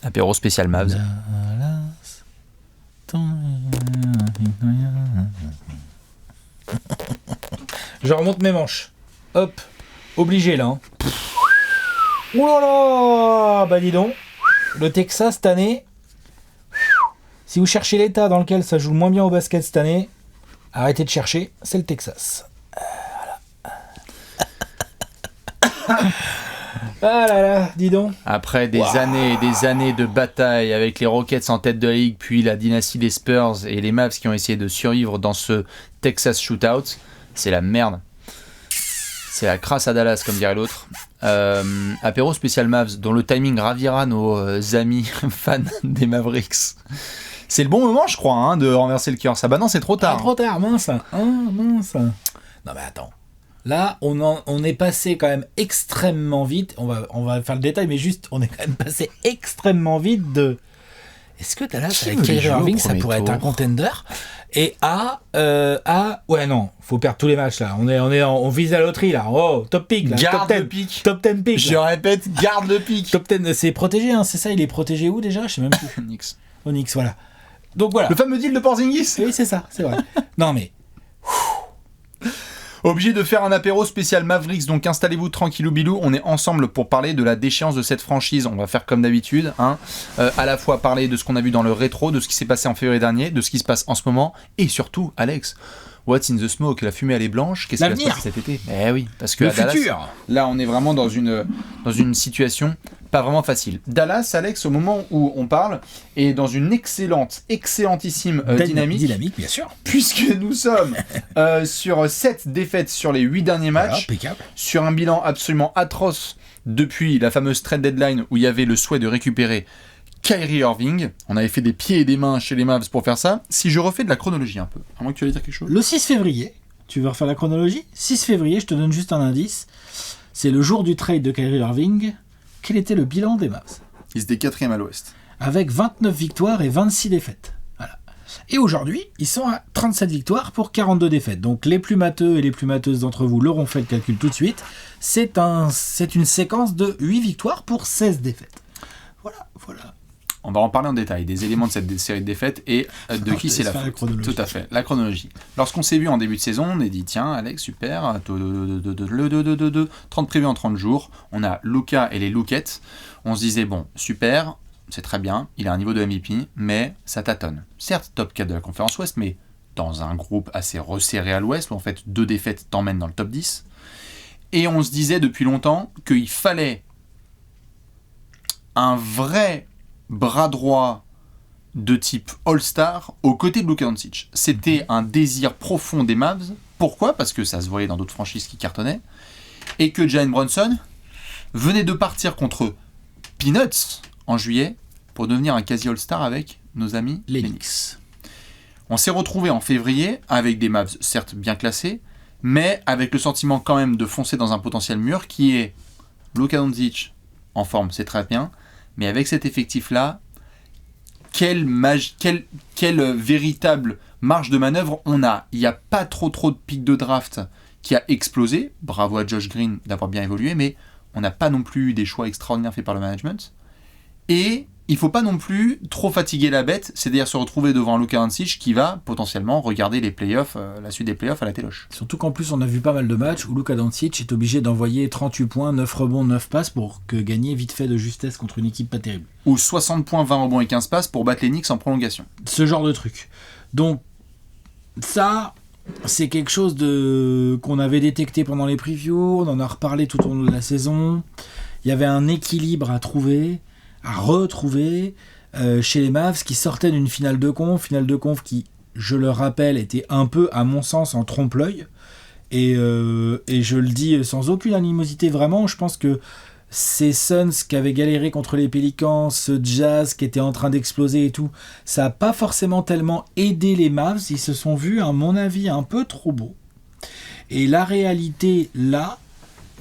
Apéro spécial Mavs. Je remonte mes manches. Hop, obligé là. Hein. Ouh là là, bah dis donc, le Texas cette année. Si vous cherchez l'état dans lequel ça joue le moins bien au basket cette année, arrêtez de chercher, c'est le Texas. Voilà. Ah là là, dis donc. Après des années et des années de bataille avec les Rockets en tête de la ligue, puis la dynastie des Spurs et les Mavs qui ont essayé de survivre dans ce Texas shootout, c'est la merde. C'est la crasse à Dallas, comme dirait l'autre. Apéro spécial Mavs, dont le timing ravira nos amis fans des Mavericks. C'est le bon moment, je crois, hein, de renverser le cœur. Ça, bah non, c'est trop tard. Ah, trop tard, mince. Mince. Non mais attends. Là, on est passé quand même extrêmement vite. On va faire le détail, mais juste, on est quand même passé extrêmement vite de... Est-ce que Dallas avec Kyrie Irving, ça pourrait être un contender? Et ouais, non, faut perdre tous les matchs là. On vise la loterie là. Oh, top pick là. Garde top 10, le pick. Top 10 pick. Je répète, garde le pick. Top 10, c'est protégé, hein, c'est ça. Il est protégé où déjà? Je sais même plus. Onyx, voilà. Donc voilà. Le fameux deal de Porzingis. Oui, c'est ça, c'est vrai. Non mais. Obligé de faire un apéro spécial Mavericks, donc installez-vous tranquillou bilou, on est ensemble pour parler de la déchéance de cette franchise. On va faire comme d'habitude, hein, à la fois parler de ce qu'on a vu dans le rétro, de ce qui s'est passé en février dernier, de ce qui se passe en ce moment, et surtout, Alex, what's in the smoke? La fumée elle est blanche, qu'est-ce qui va se passer cet été? Eh oui, parce que le à Dallas, futur. Là on est vraiment dans une situation pas vraiment facile. Dallas, Alex, au moment où on parle, est dans une excellentissime dynamique, bien sûr. Puisque nous sommes sur 7 défaites sur les 8 derniers matchs, sur un bilan absolument atroce depuis la fameuse trade deadline où il y avait le souhait de récupérer Kyrie Irving. On avait fait des pieds et des mains chez les Mavs pour faire ça. Si je refais de la chronologie un peu, à moins que tu allais dire quelque chose. Le 6 février, tu veux refaire la chronologie? 6 février, je te donne juste un indice. C'est le jour du trade de Kyrie Irving. Quel était le bilan des Mavs? Ils étaient 4e à l'ouest. Avec 29 victoires et 26 défaites. Voilà. Et aujourd'hui, ils sont à 37 victoires pour 42 défaites. Donc les plus matheux et les plus matheuses d'entre vous l'auront fait le calcul tout de suite. C'est une séquence de 8 victoires pour 16 défaites. Voilà. On va en parler en détail, des éléments de cette série de défaites et de qui c'est la faute. Tout à fait, la chronologie. Lorsqu'on s'est vu en début de saison, on a dit tiens Alex, super, 30 prévus en 30 jours, on a Luka et les Louquettes, on se disait bon, super, c'est très bien, il a un niveau de MVP, mais ça tâtonne. Certes, top 4 de la conférence Ouest, mais dans un groupe assez resserré à l'Ouest, où en fait 2 défaites t'emmènent dans le top 10. Et on se disait depuis longtemps qu'il fallait un vrai bras droit de type All-Star aux côtés de Luka Doncic. C'était un désir profond des Mavs. Pourquoi? Parce que ça se voyait dans d'autres franchises qui cartonnaient. Et que Jalen Brunson venait de partir contre Peanuts en juillet pour devenir un quasi All-Star avec nos amis les Knicks. On s'est retrouvé en février avec des Mavs certes bien classés, mais avec le sentiment quand même de foncer dans un potentiel mur qui est Luka Doncic en forme, c'est très bien, mais avec cet effectif-là, quelle véritable marge de manœuvre on a. Il n'y a pas trop de pics de draft qui a explosé. Bravo à Josh Green d'avoir bien évolué, mais on n'a pas non plus eu des choix extraordinaires faits par le management. Et il ne faut pas non plus trop fatiguer la bête, c'est-à-dire se retrouver devant un Luka Doncic qui va potentiellement regarder les playoffs, la suite des playoffs à la téloche. Surtout qu'en plus on a vu pas mal de matchs où Luka Doncic est obligé d'envoyer 38 points, 9 rebonds, 9 passes pour gagner vite fait de justesse contre une équipe pas terrible. Ou 60 points, 20 rebonds et 15 passes pour battre les Knicks en prolongation. Ce genre de truc. Donc ça, c'est quelque chose qu'on avait détecté pendant les previews, on en a reparlé tout au long de la saison. Il y avait un équilibre à trouver, à retrouver chez les Mavs qui sortaient d'une finale de conf qui, je le rappelle, était un peu, à mon sens, en trompe-l'œil. Et je le dis sans aucune animosité, vraiment, je pense que ces Suns qui avaient galéré contre les Pelicans, ce Jazz qui était en train d'exploser et tout, ça n'a pas forcément tellement aidé les Mavs. Ils se sont vus, à mon avis, un peu trop beaux. Et la réalité, là,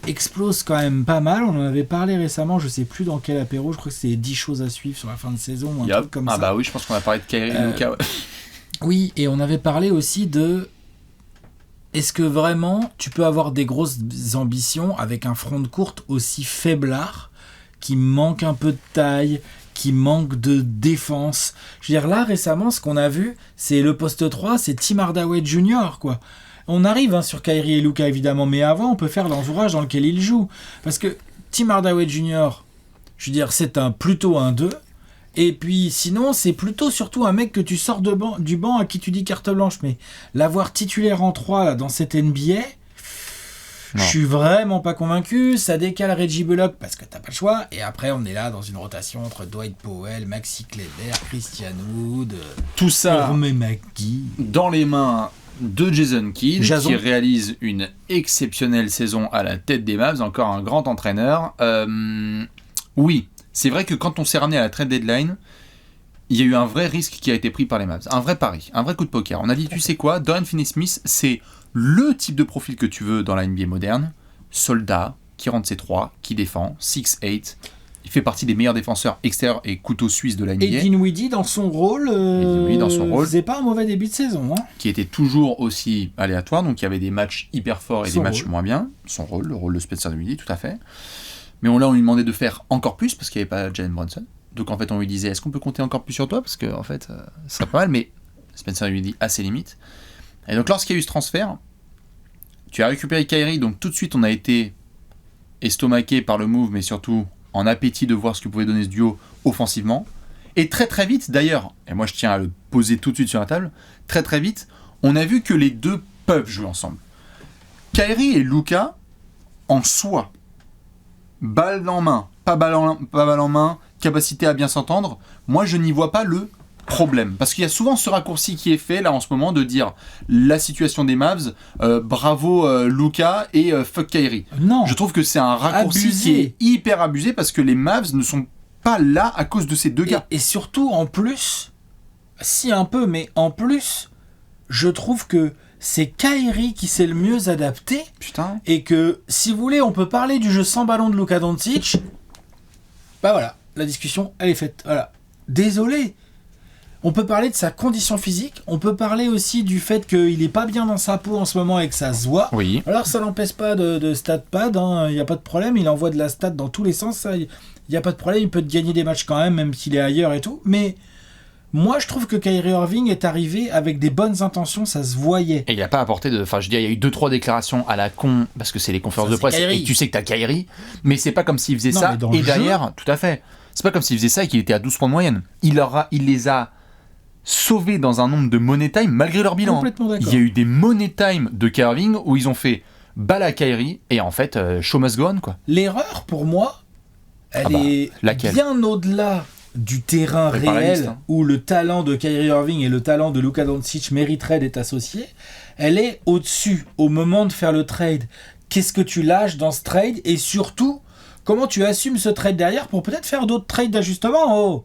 explose quand même pas mal. On en avait parlé récemment, je sais plus dans quel apéro, je crois que c'est 10 choses à suivre sur la fin de saison, un truc comme ça. Ah bah oui, je pense qu'on a parlé de Kyrie et Luka. Ouais. Oui, et on avait parlé aussi de... Est-ce que vraiment tu peux avoir des grosses ambitions avec un front de courte aussi faiblard, qui manque un peu de taille, qui manque de défense. Je veux dire, là, récemment, ce qu'on a vu, c'est le poste 3, c'est Tim Hardaway Jr., quoi. On arrive sur Kyrie et Luka, évidemment, mais avant, on peut faire l'entourage dans lequel ils jouent. Parce que Tim Hardaway Jr., je veux dire, c'est plutôt un 2. Et puis, sinon, c'est plutôt surtout un mec que tu sors du banc à qui tu dis carte blanche. Mais l'avoir titulaire en 3 là, dans cette NBA... Je suis vraiment pas convaincu. Ça décale Reggie Bullock parce que t'as pas le choix. Et après, on est là dans une rotation entre Dwight Powell, Maxi Kleber, Christian Wood, tout ça Orme McGee, dans les mains de Jason Kidd, qui réalise une exceptionnelle saison à la tête des Mavs. Encore un grand entraîneur. Oui, c'est vrai que quand on s'est ramené à la trade deadline, il y a eu un vrai risque qui a été pris par les Mavs. Un vrai pari, un vrai coup de poker. On a dit, tu sais quoi, Dorian Finney-Smith, c'est le type de profil que tu veux dans la NBA moderne. Soldat, qui rentre ses 3, qui défend, 6'8". Il fait partie des meilleurs défenseurs extérieurs et couteau suisse de la NBA. Et Dinwiddie, dans son rôle, faisait pas un mauvais début de saison. Hein. Qui était toujours aussi aléatoire. Donc il y avait des matchs hyper forts et des matchs moins bien. Son rôle, le rôle de Spencer Dinwiddie, tout à fait. Mais on lui demandait de faire encore plus parce qu'il n'y avait pas Jalen Brunson. Donc en fait, on lui disait, est-ce qu'on peut compter encore plus sur toi ? Parce que en fait, ça serait pas mal. Mais Spencer Dinwiddie a ses limites. Et donc lorsqu'il y a eu ce transfert, tu as récupéré Kyrie, donc tout de suite on a été estomaqué par le move, mais surtout en appétit de voir ce que pouvait donner ce duo offensivement. Et très très vite d'ailleurs, et moi je tiens à le poser tout de suite sur la table, très très vite, on a vu que les deux peuvent jouer ensemble. Kyrie et Luka, en soi, balle en main, pas balle en main, capacité à bien s'entendre, moi je n'y vois pas le problème. Parce qu'il y a souvent ce raccourci qui est fait là en ce moment de dire la situation des Mavs, bravo Luka et fuck Kyrie. Non. Je trouve que c'est un raccourci qui est hyper abusé parce que les Mavs ne sont pas là à cause de ces deux gars. Et surtout en plus, si un peu, mais en plus, je trouve que c'est Kyrie qui s'est le mieux adapté. Putain. Et que si vous voulez, on peut parler du jeu sans ballon de Luka Doncic. Bah voilà, la discussion elle est faite. Voilà. Désolé. On peut parler de sa condition physique, on peut parler aussi du fait qu'il n'est pas bien dans sa peau en ce moment et que ça se voit. Oui. Alors ça n'empêche pas de stat pad, il n'y a pas de problème, il envoie de la stat dans tous les sens, il n'y a pas de problème, il peut te gagner des matchs quand même s'il est ailleurs et tout. Mais moi je trouve que Kyrie Irving est arrivé avec des bonnes intentions, ça se voyait. Et il n'a pas apporté de... Enfin je veux dire, il y a eu 2-3 déclarations à la con, parce que c'est les conférences de presse, Kyrie. et tu sais que t'as Kyrie, mais c'est pas comme s'il faisait ça, et derrière, tout à fait, c'est pas comme s'il faisait ça et qu'il était à 12 points de moyenne. Il les a sauvés dans un nombre de money time malgré leur bilan. Complètement d'accord. Il y a eu des money time de Irving où ils ont fait balle à Kyrie et en fait show must go on, quoi. L'erreur pour moi, elle est bien au-delà du terrain réel où le talent de Kyrie Irving et le talent de Luka Doncic mériteraient d'être associés. Elle est au-dessus au moment de faire le trade. Qu'est-ce que tu lâches dans ce trade et surtout comment tu assumes ce trade derrière pour peut-être faire d'autres trades d'ajustement.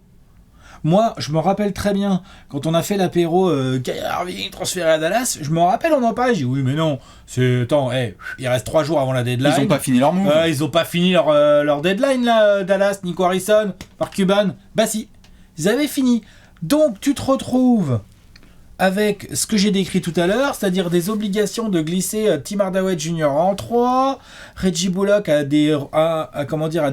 Moi, je me rappelle très bien, quand on a fait l'apéro Kyrie Irving transféré à Dallas, je me rappelle, on en parlait, j'ai dit oui mais non, il reste 3 jours avant la deadline. Ils ont pas fini leur move. Ils ont pas fini leur deadline là, Dallas, Nico Harrison, Mark Cuban, bah si, ils avaient fini. Donc tu te retrouves avec ce que j'ai décrit tout à l'heure, c'est-à-dire des obligations de glisser Tim Hardaway Jr. en 3, Reggie Bullock a des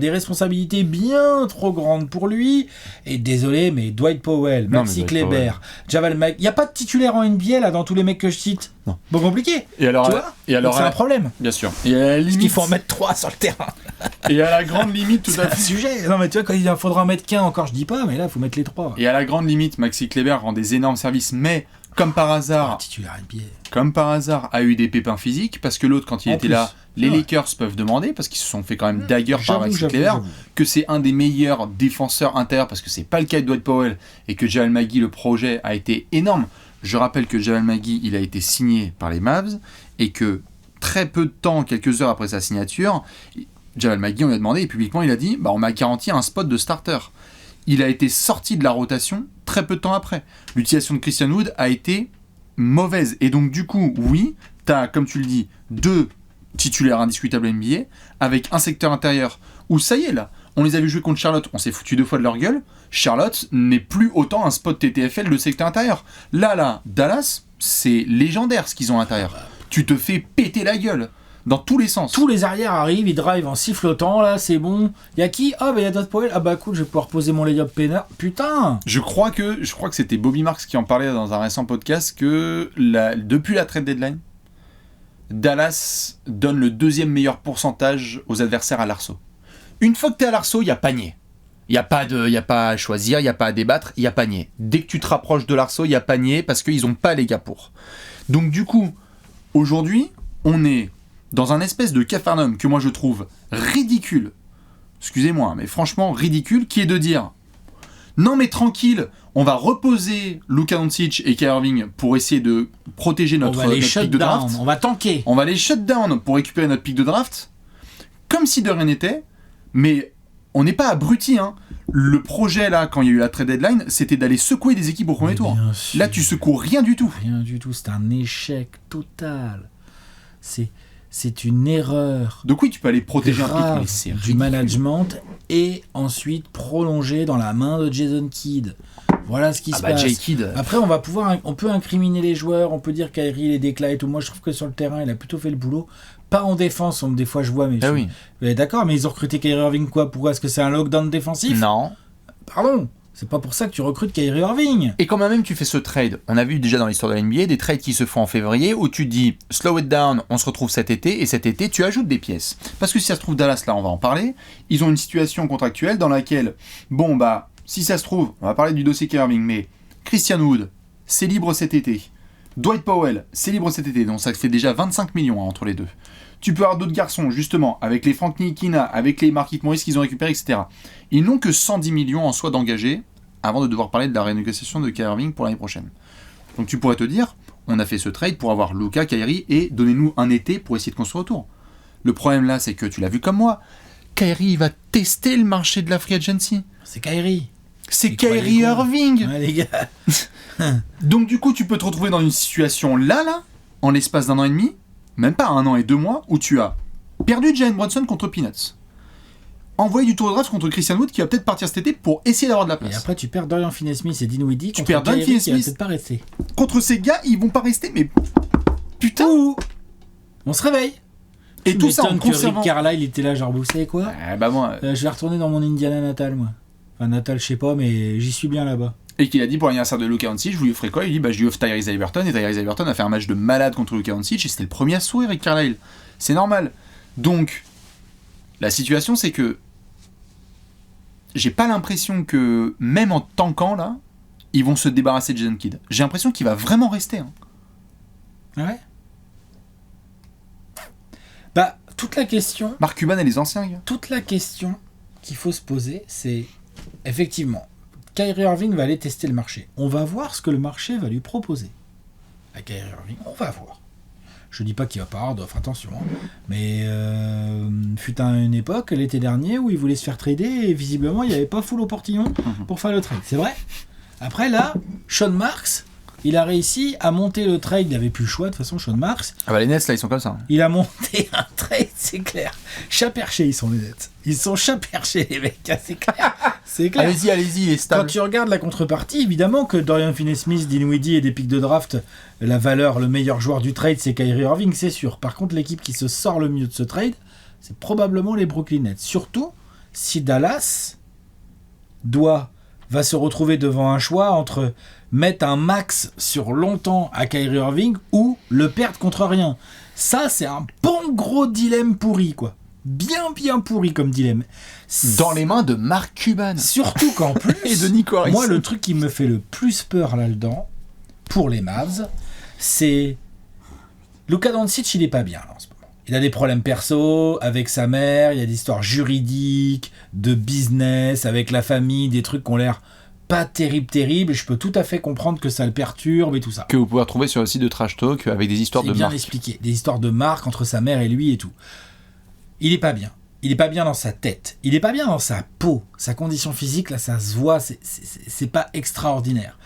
responsabilités bien trop grandes pour lui, et désolé, mais Dwight Powell, Maxi Kleber, Javal McGee, il n'y a pas de titulaire en NBA là dans tous les mecs que je cite. Non. Bon, compliqué. Et alors, tu vois donc c'est un problème. Bien sûr. Et à la limite, parce qu'il faut en mettre 3 sur le terrain. Et à la grande limite, tout à fait. C'est un sujet. Non, mais tu vois, quand il en faudra en mettre qu'un encore, je dis pas, mais là, il faut mettre les 3. Et à la grande limite, Maxi Kleber rend des énormes services, mais comme par hasard, a eu des pépins physiques, parce que l'autre, quand il était là, les Lakers peuvent demander, parce qu'ils se sont fait quand même dagger par Maxi Kleber, que c'est un des meilleurs défenseurs intérieurs, parce que c'est pas le cas de Dwight Powell, et que Javal McGee, le projet, a été énorme. Je rappelle que Javal McGee, il a été signé par les Mavs, et que très peu de temps, quelques heures après sa signature, Javal McGee, on lui a demandé, et publiquement, il a dit, on m'a garanti un spot de starter. Il a été sorti de la rotation très peu de temps après. L'utilisation de Christian Wood a été mauvaise. Et donc, du coup, oui, tu as, comme tu le dis, 2 titulaires indiscutables NBA, avec un secteur intérieur où, ça y est, là, on les a vu jouer contre Charlotte, on s'est foutu 2 fois de leur gueule. Charlotte n'est plus autant un spot TTFL de secteur intérieur. Là, Dallas, c'est légendaire ce qu'ils ont à l'intérieur. Tu te fais péter la gueule. dans tous les sens. Tous les arrières arrivent, ils drive en sifflotant, là, c'est bon. Y'a qui? Ah, bah y'a d'autres Powell. Ah, bah cool, je vais pouvoir poser mon lay-up peinard. Putain! Je crois que c'était Bobby Marks qui en parlait dans un récent podcast que depuis la trade deadline, Dallas donne le 2e meilleur pourcentage aux adversaires à l'arceau. Une fois que t'es à l'arceau, il y a panier. Il y a pas à choisir, il y a pas à débattre, il y a panier. Dès que tu te rapproches de l'arceau, il y a panier parce qu'ils ont pas les gars pour. Donc du coup, aujourd'hui, on est dans un espèce de capharnaüm que moi je trouve ridicule. Excusez-moi, mais franchement ridicule, qui est de dire non mais tranquille, on va reposer Luka Doncic et Kyrie Irving pour essayer de protéger notre pick de draft. On va tanker. On va les shut down pour récupérer notre pick de draft, comme si de rien n'était, mais on n'est pas abruti, hein. Le projet là, quand il y a eu la trade deadline, c'était d'aller secouer des équipes au premier tour. Là, tu secoues rien du tout. Rien du tout, c'est un échec total. C'est une erreur. Donc oui, tu peux aller protéger un pick, mais c'est du management et ensuite prolonger dans la main de Jason Kidd. Voilà ce qui se passe. Kidd. Après, on peut incriminer les joueurs, on peut dire Kyrie les déclats et tout. Moi, je trouve que sur le terrain, il a plutôt fait le boulot. Pas en défense, des fois je vois, mais oui. D'accord, mais ils ont recruté Kyrie Irving quoi? Pourquoi? Est-ce que c'est un lockdown défensif? Non. Pardon, c'est pas pour ça que tu recrutes Kyrie Irving. Et quand même tu fais ce trade, on a vu déjà dans l'histoire de la NBA des trades qui se font en février où tu dis slow it down, on se retrouve cet été, et cet été tu ajoutes des pièces. Parce que si ça se trouve, Dallas, là on va en parler, ils ont une situation contractuelle dans laquelle, si ça se trouve, on va parler du dossier Kyrie Irving, mais Christian Wood, c'est libre cet été. Dwight Powell, c'est libre cet été, donc ça fait déjà 25 millions entre les deux. Tu peux avoir d'autres garçons, justement, avec les Frank Ntilikina, avec les Markieff Morris qu'ils ont récupérés, etc. Ils n'ont que 110 millions en soi d'engagés avant de devoir parler de la renégociation de Kyrie Irving pour l'année prochaine. Donc tu pourrais te dire, on a fait ce trade pour avoir Luka, Kyrie, et donnez-nous un été pour essayer de construire autour. Le problème là, c'est que tu l'as vu comme moi, Kyrie va tester le marché de la free agency. C'est Kyrie. C'est Kyrie Irving. Ouais, les gars. Donc du coup, tu peux te retrouver dans une situation là, en l'espace d'1 an et demi, même pas 1 an et 2 mois, où tu as perdu Jalen Brunson contre Peanuts, envoyé du tour de draft contre Christian Wood qui va peut-être partir cet été pour essayer d'avoir de la place. Et après, tu perds Dorian Finney-Smith et Dinwiddie. Tu perds Dorian Finney-Smith. Peut-être pas rester. Contre ces gars, ils vont pas rester, mais putain. On se réveille. Et tout ça en conservant. Rick Carlisle, il était là, genre, vous savez quoi? Moi. Je vais retourner dans mon Indiana natal, moi. Enfin, natal, je sais pas, mais j'y suis bien là-bas. Et qu'il a dit pour l'anniversaire de Luka Doncic, je lui offrais quoi? Il dit je lui offre Tyrese Haliburton, et Tyrese Haliburton a fait un match de malade contre Luka Doncic, et c'était le premier à sourire avec Carlisle. C'est normal. Donc, la situation c'est que j'ai pas l'impression que, même en tankant là, ils vont se débarrasser de Jason Kidd. J'ai l'impression qu'il va vraiment rester. Hein. Ouais. Toute la question... Mark Cuban et les anciens gars. Toute la question qu'il faut se poser, c'est effectivement... Kyrie Irving va aller tester le marché. On va voir ce que le marché va lui proposer. À Kyrie Irving, on va voir. Je dis pas qu'il va pas avoir d'offre, attention. Hein. Mais fut une époque, l'été dernier, où il voulait se faire trader et visiblement, il n'y avait pas full au portillon pour faire le trade. C'est vrai. Après, là, Sean Marks, il a réussi à monter le trade. Il n'avait plus le choix, de toute façon, Sean Marks. Les Nets, là, ils sont comme ça. Il a monté un trade, c'est clair. Chat perché, ils sont les Nets. Ils sont chat perché, les mecs, c'est clair. C'est clair. Allez-y, il est stable. Quand tu regardes la contrepartie, évidemment que Dorian Finney-Smith, Dinwiddie et des pics de draft, la valeur, le meilleur joueur du trade, c'est Kyrie Irving, c'est sûr. Par contre, l'équipe qui se sort le mieux de ce trade, c'est probablement les Brooklyn Nets. Surtout si Dallas va se retrouver devant un choix entre mettre un max sur longtemps à Kyrie Irving ou le perdre contre rien. Ça, c'est un bon gros dilemme pourri, quoi. Bien pourri comme dilemme. Dans les mains de Mark Cuban. Surtout qu'en plus, et de Nico Harrison. Moi, le truc qui me fait le plus peur là-dedans, pour les Mavs, c'est... Luka Doncic, il est pas bien là, en ce moment. Il a des problèmes perso avec sa mère, il y a des histoires juridiques, de business, avec la famille, des trucs qui ont l'air pas terribles, et je peux tout à fait comprendre que ça le perturbe et tout ça. Que vous pouvez retrouver sur le site de Trash Talk avec des histoires de marque. C'est bien expliqué, des histoires de marque entre sa mère et lui et tout. Il est pas bien. Il est pas bien dans sa tête. Il est pas bien dans sa peau. Sa condition physique, là, ça se voit, c'est pas extraordinaire.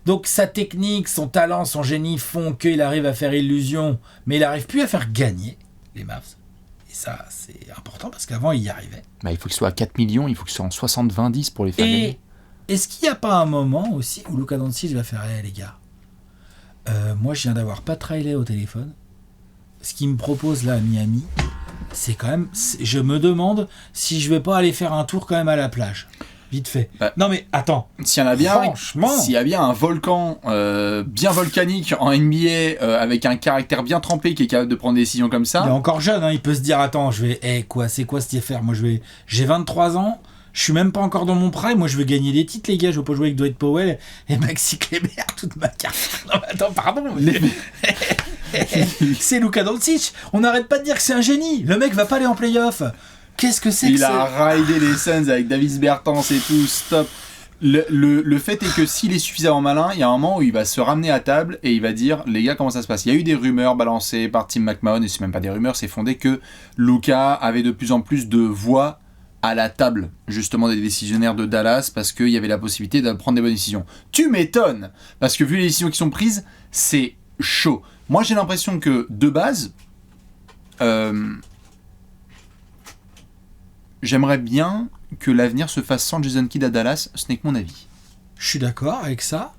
Donc sa technique, son talent, son génie font qu'il arrive à faire illusion, mais il arrive plus à faire gagner les Mavs. Et ça, c'est important parce qu'avant, il y arrivait. Il faut qu'il soit à 4 millions, il faut qu'il soit en 60-20 pour les faire gagner. Est-ce qu'il n'y a pas un moment aussi où Luka Doncic va faire les gars, moi je viens d'avoir Pat Riley au téléphone, ce qu'il me propose là à Miami, c'est quand même... Je me demande si je vais pas aller faire un tour quand même à la plage. Vite fait. Non mais attends. S'il y en a bien, franchement, s'il y a bien un volcan bien volcanique en NBA avec un caractère bien trempé qui est capable de prendre des décisions comme ça. Il est encore jeune, hein, il peut se dire attends, c'est quoi cette affaire ? Moi j'ai 23 ans, je suis même pas encore dans mon prime, moi je veux gagner des titres les gars, je veux pas jouer avec Dwight Powell et Maxi Kleber toute ma carrière. Non mais attends, pardon. C'est Luka Doncic, on n'arrête pas de dire que c'est un génie. Le mec va pas aller en play-off. Qu'est-ce que c'est que ça ? Il a raidé les Suns avec Davis Bertans et tout, stop. Le fait est que s'il est suffisamment malin, il y a un moment où il va se ramener à table et il va dire les gars, comment ça se passe ? Il y a eu des rumeurs balancées par Tim McMahon, et c'est même pas des rumeurs, c'est fondé que Luka avait de plus en plus de voix à la table, justement, des décisionnaires de Dallas, parce qu'il y avait la possibilité de prendre des bonnes décisions. Tu m'étonnes ! Parce que vu les décisions qui sont prises, c'est chaud. Moi, j'ai l'impression que, de base, j'aimerais bien que l'avenir se fasse sans Jason Kidd à Dallas, ce n'est que mon avis. Je suis d'accord avec ça,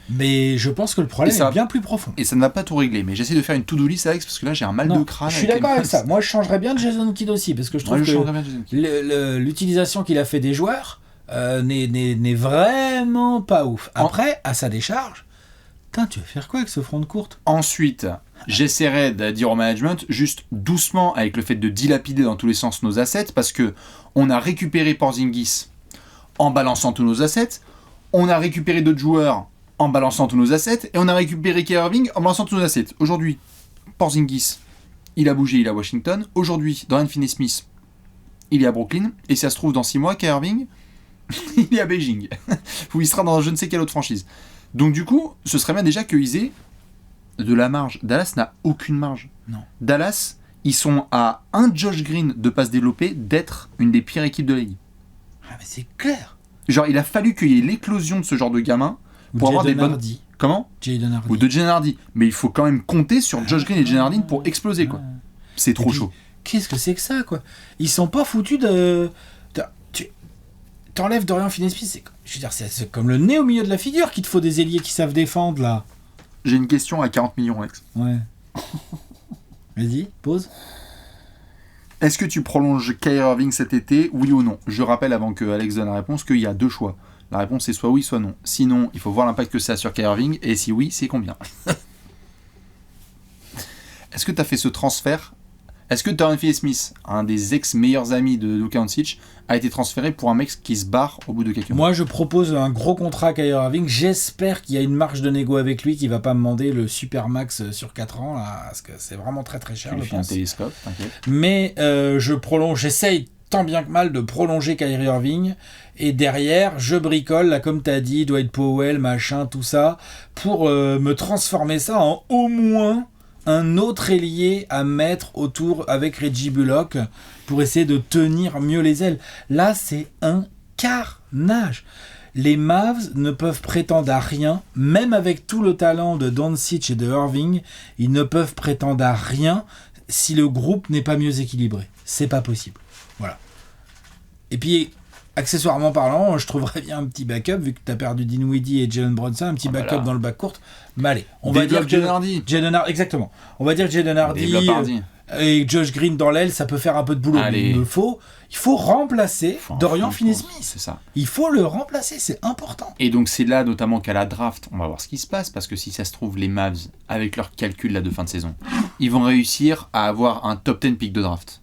mais je pense que le problème est bien plus profond. Et ça ne va pas tout régler, mais j'essaie de faire une to-do list, Alex, parce que là j'ai un mal de crâne. Je suis d'accord avec ça. Moi je changerais bien de Jason Kidd aussi, parce que je trouve que l'utilisation qu'il a fait des joueurs n'est vraiment pas ouf. Après, à sa décharge, tu vas faire quoi avec ce front de courte ? Ensuite, j'essaierai de dire au management, juste doucement, avec le fait de dilapider dans tous les sens nos assets, parce que on a récupéré Porzingis en balançant tous nos assets, on a récupéré d'autres joueurs en balançant tous nos assets, et on a récupéré Kyrie Irving en balançant tous nos assets. Aujourd'hui, Porzingis, il a bougé, il est à Washington. Aujourd'hui, Dorian Finney-Smith, il est à Brooklyn, et ça se trouve dans 6 mois, Kyrie Irving, il est à Beijing, où il sera dans je ne sais quelle autre franchise. Donc du coup, ce serait bien déjà qu'ils aient de la marge. Dallas n'a aucune marge. Non. Dallas, ils sont à un Josh Green de pas se développer, d'être une des pires équipes de la ligue. Ah mais c'est clair. Genre, il a fallu qu'il y ait l'éclosion de ce genre de gamin pour avoir des bonnes... Comment ? Jaden Hardy. Ou de Jaden Hardy. Mais il faut quand même compter sur Josh Green et Jaden Hardy pour exploser, quoi. C'est trop chaud. Qu'est-ce que c'est que ça, quoi ? Ils sont pas foutus de... T'enlèves Dorian Finney-Smith, c'est comme le nez au milieu de la figure qu'il te faut des ailiers qui savent défendre, là. J'ai une question à 40 millions, Alex. Ouais. Vas-y, pose. Est-ce que tu prolonges Kyrie Irving cet été, oui ou non ? Je rappelle, avant que Alex donne la réponse, qu'il y a 2 choix. La réponse est soit oui, soit non. Sinon, il faut voir l'impact que ça a sur Kyrie Irving, et si oui, c'est combien ? Est-ce que tu as fait ce transfert ? Est-ce que Dorian Finney-Smith, un des ex-meilleurs amis de Luka Doncic, a été transféré pour un mec qui se barre au bout de quelques mois ? Moi, je propose un gros contrat à Kyrie Irving. J'espère qu'il y a une marge de négo avec lui, qu'il va pas me demander le super max sur 4 ans, là, parce que c'est vraiment très très cher. Je fais un télescope, t'inquiète. Mais j'essaye tant bien que mal de prolonger Kyrie Irving, et derrière, je bricole, là, comme t'as dit, Dwight Powell, machin, tout ça, pour me transformer ça en au moins un autre ailier à mettre autour avec Reggie Bullock pour essayer de tenir mieux les ailes. Là, c'est un carnage. Les Mavs ne peuvent prétendre à rien, même avec tout le talent de Doncic et de Irving, ils ne peuvent prétendre à rien si le groupe n'est pas mieux équilibré. C'est pas possible. Voilà. Et puis, accessoirement parlant, je trouverais bien un petit backup, vu que tu as perdu Dinwiddie et Jalen Brunson, un petit backup dans le backcourt. Mais allez, on va dire Jaden Hardy. Exactement. On va dire Jaden Hardy et Josh Green dans l'aile, ça peut faire un peu de boulot. Mais il faut remplacer Dorian Finney-Smith. C'est ça. Il faut le remplacer, c'est important. Et donc c'est là notamment qu'à la draft, on va voir ce qui se passe, parce que si ça se trouve, les Mavs, avec leurs calculs là de fin de saison, ils vont réussir à avoir un top 10 pick de draft.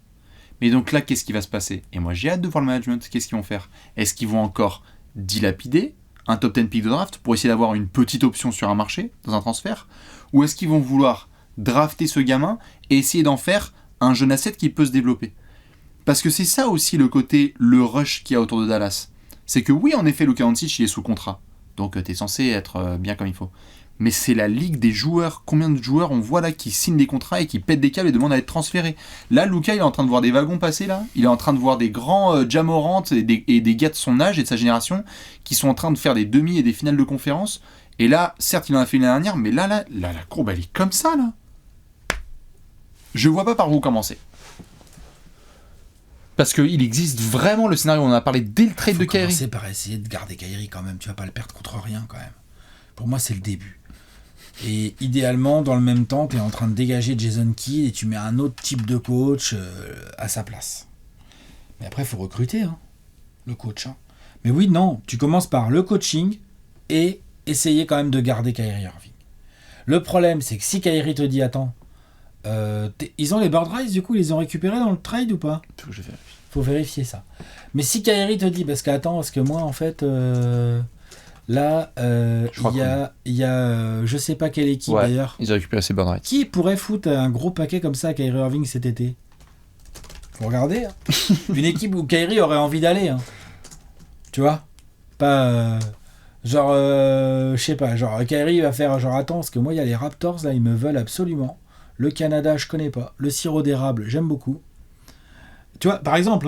Mais donc là, qu'est-ce qui va se passer ? Et moi, j'ai hâte de voir le management. Qu'est-ce qu'ils vont faire ? Est-ce qu'ils vont encore dilapider un top 10 pick de draft pour essayer d'avoir une petite option sur un marché, dans un transfert ? Ou est-ce qu'ils vont vouloir drafter ce gamin et essayer d'en faire un jeune asset qui peut se développer ? Parce que c'est ça aussi le côté, le rush qu'il y a autour de Dallas. C'est que oui, en effet, Luka Doncic, il est sous contrat. Donc t'es censé être bien comme il faut. Mais c'est la ligue des joueurs. Combien de joueurs on voit là qui signent des contrats et qui pètent des câbles et demandent à être transférés ? Là, Luka, il est en train de voir des wagons passer là. Il est en train de voir des grands Ja Morant et des gars de son âge et de sa génération qui sont en train de faire des demi et des finales de conférence. Et là, certes, il en a fait une l'année dernière, mais là, la courbe, elle est comme ça là. Je vois pas par où commencer. Parce qu'il existe vraiment le scénario, on en a parlé dès le trade de Kyrie. C'est par essayer de garder Kyrie quand même, tu vas pas le perdre contre rien quand même. Pour moi, c'est le début. Et idéalement, dans le même temps, tu es en train de dégager Jason Kidd et tu mets un autre type de coach à sa place. Mais après, il faut recruter le coach. Mais oui, non, tu commences par le coaching et essayer quand même de garder Kyrie Irving. Le problème, c'est que si Kyrie te dit, attends, ils ont les bird rights, du coup, ils les ont récupérés dans le trade ou pas ? Faut vérifier ça. Mais si Kyrie te dit, parce que moi, en fait, là, il y a je sais pas quelle équipe d'ailleurs. Ils ont récupéré ses bird rights. Qui pourrait foutre un gros paquet comme ça à Kyrie Irving cet été ? Faut regarder. Une équipe où Kyrie aurait envie d'aller. Tu vois ? Pas... je sais pas, Kyrie va faire attends, parce que moi, il y a les Raptors, là, ils me veulent absolument. Le Canada, je connais pas. Le sirop d'érable, j'aime beaucoup. Tu vois, par exemple,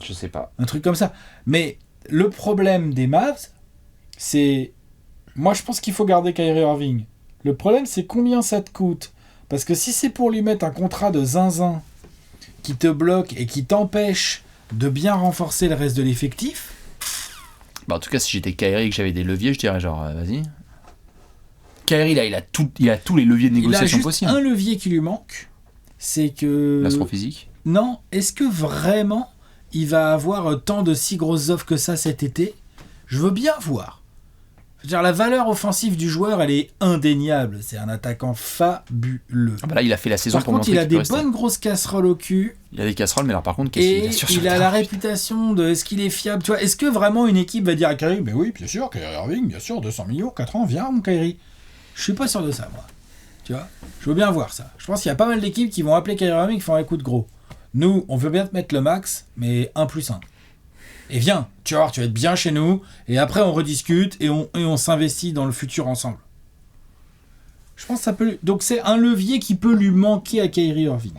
je sais pas. Un truc comme ça. Mais le problème des Mavs, c'est... Moi, je pense qu'il faut garder Kyrie Irving. Le problème, c'est combien ça te coûte. Parce que si c'est pour lui mettre un contrat de zinzin qui te bloque et qui t'empêche de bien renforcer le reste de l'effectif... En tout cas, si j'étais Kyrie et que j'avais des leviers, je dirais vas-y. Kyrie, là, il a tous les leviers de négociation possibles. Il a juste un levier qui lui manque, c'est que... L'astrophysique ? Non, est-ce que vraiment il va avoir tant de si grosses offres que ça cet été ? Je veux bien voir. Je veux dire, la valeur offensive du joueur, elle est indéniable. C'est un attaquant fabuleux. Là, il a fait la saison pour montrer qu'il a des bonnes grosses casseroles au cul. Il a des casseroles, mais alors par contre, il a la réputation de est-ce qu'il est fiable. Tu vois, est-ce que vraiment une équipe va dire à Kyrie, mais oui, bien sûr, Kyrie Irving, bien sûr, 200 millions, 4 ans, viens, mon Kyrie. Je suis pas sûr de ça, moi. Tu vois, je veux bien voir ça. Je pense qu'il y a pas mal d'équipes qui vont appeler Kyrie Irving qui font un coup de gros. Nous, on veut bien te mettre le max, mais 1+1. Et viens, tu vas voir, tu vas être bien chez nous, et après on rediscute, et on s'investit dans le futur ensemble. Je pense que ça peut... Donc c'est un levier qui peut lui manquer à Kyrie Irving.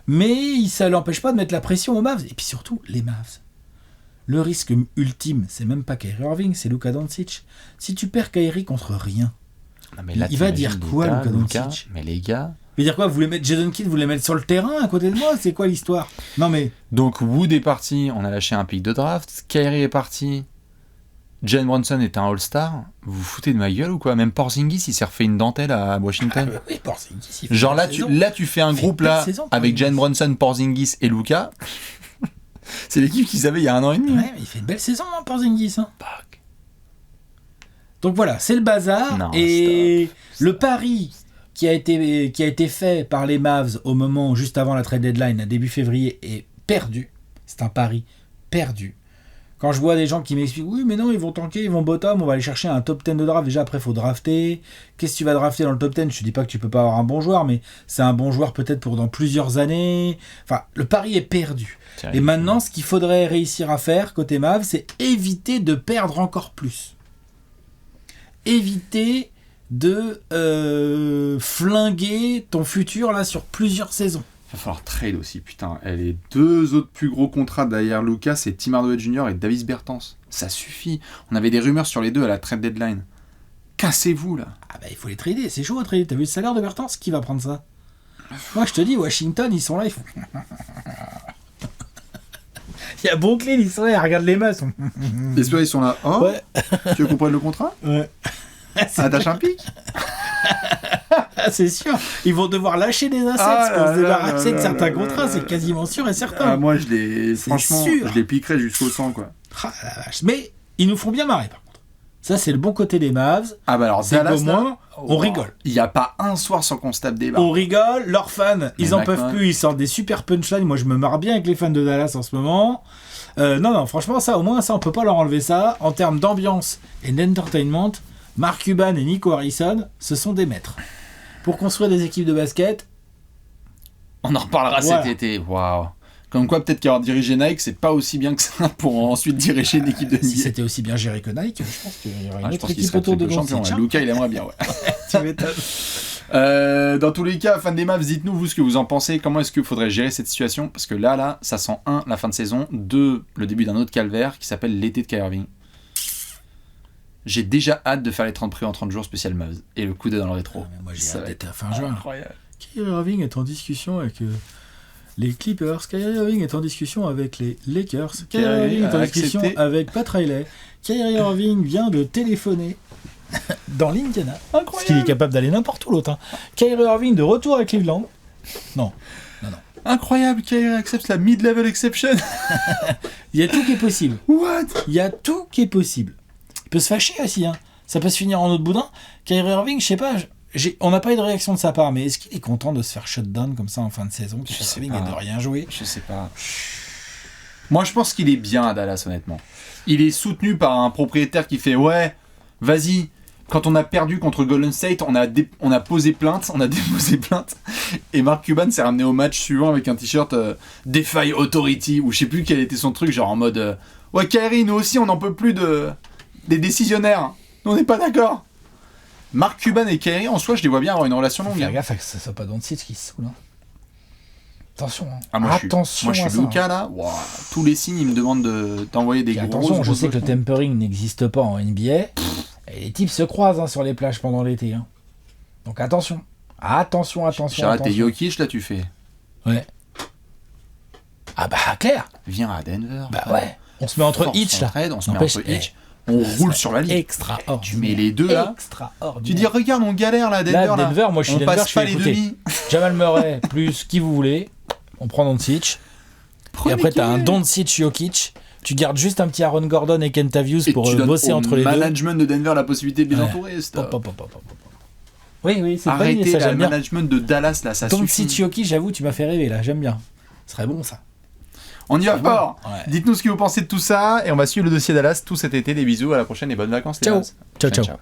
Mais ça l'empêche pas de mettre la pression aux Mavs. Et puis surtout, les Mavs. Le risque ultime, c'est même pas Kyrie Irving, c'est Luka Doncic. Si tu perds Kyrie contre rien, il va dire quoi, Luka Doncic ? Mais les gars... Il va dire quoi ? Vous voulez mettre Jason Kidd, vous voulez mettre sur le terrain à côté de moi ? C'est quoi l'histoire ? Non mais... Donc Wood est parti, on a lâché un pick de draft. Kyrie est parti. Jalen Brunson est un All-Star. Vous vous foutez de ma gueule ou quoi ? Même Porzingis, il s'est refait une dentelle à Washington. Oui, Porzingis. Genre là, tu fais un groupe là avec Jalen Brunson, Porzingis et Luka. C'est l'équipe qu'ils avaient il y a 1 an et demi. Ouais, mais il fait une belle saison, Porzingis. Donc voilà, c'est le bazar. Non, et le pari qui a été fait par les Mavs au moment juste avant la trade deadline, à début février, est perdu. C'est un pari perdu. Quand je vois des gens qui m'expliquent, oui, mais non, ils vont tanker, ils vont bottom, on va aller chercher un top 10 de draft. Déjà, après, il faut drafter. Qu'est-ce que tu vas drafter dans le top 10 ? Je te dis pas que tu peux pas avoir un bon joueur, mais c'est un bon joueur peut-être pour dans plusieurs années. Enfin, le pari est perdu. Et maintenant, ce qu'il faudrait réussir à faire, côté Mavs, c'est éviter de perdre encore plus. Éviter de flinguer ton futur là sur plusieurs saisons. Il va falloir trade aussi, putain. Les 2 autres plus gros contrats derrière Luka, c'est Tim Hardaway Jr. et Davis Bertans. Ça suffit. On avait des rumeurs sur les 2 à la trade deadline. Cassez-vous là. Ah bah il faut les trader, c'est chaud à trader. T'as vu le salaire de Bertans ? Qui va prendre ça ? Moi je te dis, Washington, ils sont là, ils font... Il y a Brooklyn, ils sont là, regarde les masses. J'espère ils sont là. Oh ouais. Tu veux qu'on prenne le contrat ? Ouais. Attache un pic. C'est sûr. Ils vont devoir lâcher des assets pour se débarrasser de certains contrats. C'est quasiment sûr et certain. Moi, franchement, je les piquerais jusqu'au sang, quoi. Ah, la vache. Mais ils nous font bien marrer, par contre. Ça, c'est le bon côté des Mavs. Ah bah alors, c'est qu'au moins, on rigole. Il n'y a pas un soir sans qu'on se tape des barres. On rigole. Leurs fans, ils en peuvent plus. Ils sortent des super punchlines. Moi, je me marre bien avec les fans de Dallas en ce moment. Non, franchement, ça, au moins, ça, on peut pas leur enlever ça. En termes d'ambiance et d'entertainment, Mark Cuban et Nico Harrison, ce sont des maîtres. Pour construire des équipes de basket, on en reparlera cet été. Waouh. Comme quoi, peut-être qu'avoir dirigé Nike, c'est pas aussi bien que ça pour ensuite diriger une équipe de NBA. Si c'était aussi bien géré que Nike, je pense qu'il y aurait une autre équipe autour de champion. Luka, il aimerait bien, ouais. Tu m'étonnes. Dans tous les cas, fans des Mavs, dites-nous vous ce que vous en pensez. Comment est-ce qu'il faudrait gérer cette situation ? Parce que là, ça sent 1, la fin de saison, 2, le début d'un autre calvaire qui s'appelle l'été de Kyrie Irving. J'ai déjà hâte de faire les 30 prix en 30 jours spécial Mavs et le coup d'œil dans le rétro. Moi, j'ai hâte d'être à fin juin. Incroyable. Kyrie Irving est en discussion avec les Clippers. Kyrie Irving est en discussion avec les Lakers. Kyrie Irving est en discussion avec Pat Riley. Kyrie Irving vient de téléphoner dans l'Indiana. Incroyable. Parce qu'il est capable d'aller n'importe où l'autre. Hein. Kyrie Irving de retour à Cleveland. Non. Incroyable, Kyrie accepte la mid-level exception. Il y a tout qui est possible. What? Il y a tout qui est possible. Il peut se fâcher aussi. Hein. Ça peut se finir en autre boudin. Kyrie Irving, je sais pas. On n'a pas eu de réaction de sa part, mais est-ce qu'il est content de se faire shutdown comme ça en fin de saison, Kyrie Irving, et de rien jouer? Je sais pas. Moi, je pense qu'il est bien à Dallas, honnêtement. Il est soutenu par un propriétaire qui fait ouais, vas-y. Quand on a perdu contre Golden State, on a posé plainte, on a déposé plainte. Et Mark Cuban s'est ramené au match suivant avec un t-shirt Defy Authority, ou je sais plus quel était son truc, genre en mode ouais, Kyrie, nous aussi, on n'en peut plus des décisionnaires. Nous, on n'est pas d'accord. Mark Cuban et Kyrie, en soi, je les vois bien avoir une relation longue. Fais gaffe que ça soit pas Doncic qui se saoule. Hein. Attention. Hein. Ah, moi, attention. Je suis Luka, là. Wow. Tous les signes, ils me demandent d'envoyer des gros. Attention, je sais que le tempering n'existe pas en NBA. Et les types se croisent sur les plages pendant l'été. Hein. Donc attention. Charlotte et Jokic, là, tu fais. Ouais. Ah bah, clair. Viens à Denver. Bah ouais. On se met entre Hitch, là. On se met entre Hitch. On roule sur la ligne. Extraordinaire. Tu mets les deux, là. Extraordinaire. Tu dis, regarde, on galère, là, à Denver. Là, Denver, moi, je suis on Denver, passe pas les demi. Jamal Murray, plus qui vous voulez. On prend Doncic. Et après, t'as un Doncic Jokic. Tu gardes juste un petit Aaron Gordon et Kentavius pour bosser entre les deux. Management de Denver la possibilité de les entourer. Oui, c'est arrêtez pas ça, le management de Dallas là, ça suffit. Doncic Jokic, j'avoue, tu m'as fait rêver là, j'aime bien. Ce serait bon ça. On y va fort. Ouais. Dites-nous ce que vous pensez de tout ça et on va suivre le dossier Dallas tout cet été. Des bisous, à la prochaine et bonnes vacances. Ciao. Les Dallas. Ciao.